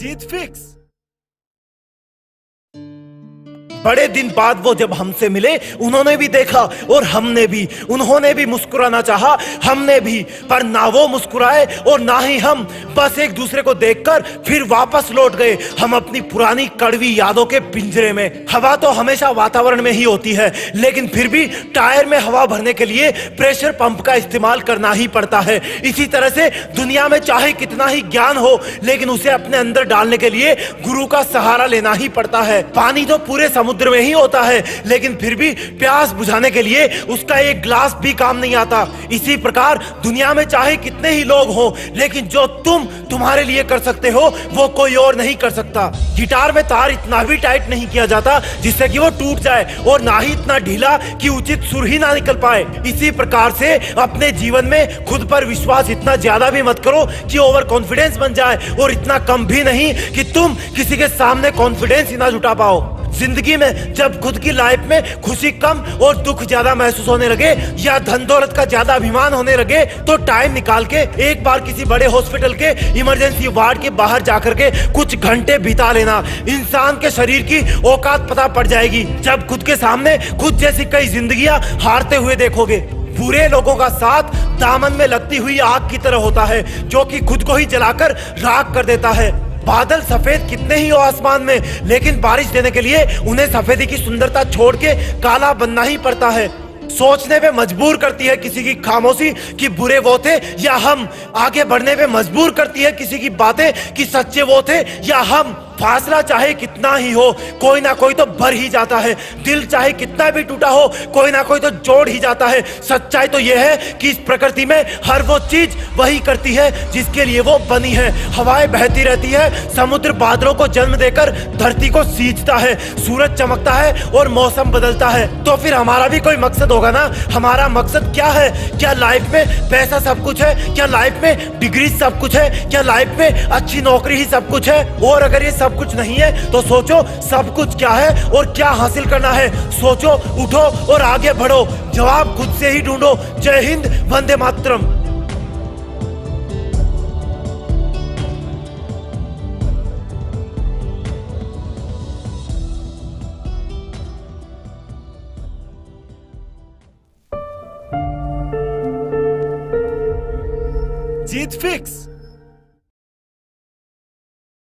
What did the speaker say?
जीत fix. बड़े दिन बाद वो जब हमसे मिले, उन्होंने भी देखा और हमने भी। उन्होंने भी मुस्कुराना चाहा, हमने भी, पर ना वो मुस्कुराए और ना ही हम। बस एक दूसरे को देखकर फिर वापस लौट गए हम अपनी पुरानी कड़वी यादों के पिंजरे में। हवा तो हमेशा वातावरण में ही होती है, लेकिन फिर भी टायर में हवा भरने के लिए प्रेशर पंप का इस्तेमाल करना ही पड़ता है। इसी तरह से दुनिया में चाहे कितना ही ज्ञान हो, लेकिन उसे अपने अंदर डालने के लिए गुरु का सहारा लेना ही पड़ता है। पानी तो पूरे समुद्र में ही होता है, लेकिन फिर भी प्यास बुझाने के लिए उसका एक ग्लास भी काम नहीं आता। इसी प्रकार दुनिया में चाहे कितने ही लोग हों, लेकिन जो तुम तुम्हारे लिए कर सकते हो वो कोई और नहीं कर सकता। गिटार में तार इतना भी टाइट नहीं किया जाता जिससे कि वो टूट जाए, और ना ही इतना ढीला कि उचित सुर ही ना निकल पाए। इसी प्रकार से अपने जीवन में खुद पर विश्वास इतना ज्यादा भी मत करो कि ओवर कॉन्फिडेंस बन जाए, और इतना कम भी नहीं कि तुम किसी के सामने कॉन्फिडेंस ही ना जुटा पाओ। जिंदगी में जब खुद की लाइफ में खुशी कम और दुख ज्यादा महसूस होने लगे, या धन दौलत का ज्यादा अभिमान होने लगे, तो टाइम निकाल के एक बार किसी बड़े हॉस्पिटल के इमरजेंसी वार्ड के बाहर जाकर के कुछ घंटे बिता लेना। इंसान के शरीर की औकात पता पड़ जाएगी जब खुद के सामने खुद जैसी कई जिंदगियां हारते हुए देखोगे। बुरे लोगों का साथ दामन में लगती हुई आग की तरह होता है, जो कि खुद को ही जलाकर राख कर देता है। बादल सफेद कितने ही हो आसमान में, लेकिन बारिश देने के लिए उन्हें सफेदी की सुंदरता छोड़ के काला बनना ही पड़ता है। सोचने पे मजबूर करती है किसी की खामोशी कि बुरे वो थे या हम। आगे बढ़ने पे मजबूर करती है किसी की बातें कि सच्चे वो थे या हम। फासला चाहे कितना ही हो, कोई ना कोई तो भर ही जाता है। दिल चाहे कितना भी टूटा हो, कोई ना कोई तो जोड़ ही जाता है। सच्चाई तो यह है कि इस प्रकृति में हर वो चीज वही करती है जिसके लिए वो बनी है। हवाएं बहती रहती है, समुद्र बादलों को जन्म देकर धरती को सींचता है, सूरज चमकता है और मौसम बदलता है। तो फिर हमारा भी कोई मकसद होगा ना। हमारा मकसद क्या है? क्या लाइफ में पैसा सब कुछ है? क्या लाइफ में डिग्री सब कुछ है? क्या लाइफ में अच्छी नौकरी ही सब कुछ है? और अगर ये सब कुछ नहीं है तो सोचो सब कुछ क्या है और क्या हासिल करना है। सोचो, उठो और आगे बढ़ो। जवाब खुद से ही ढूंढो। जय हिंद, वंदे मातरम। जीत फिक्स।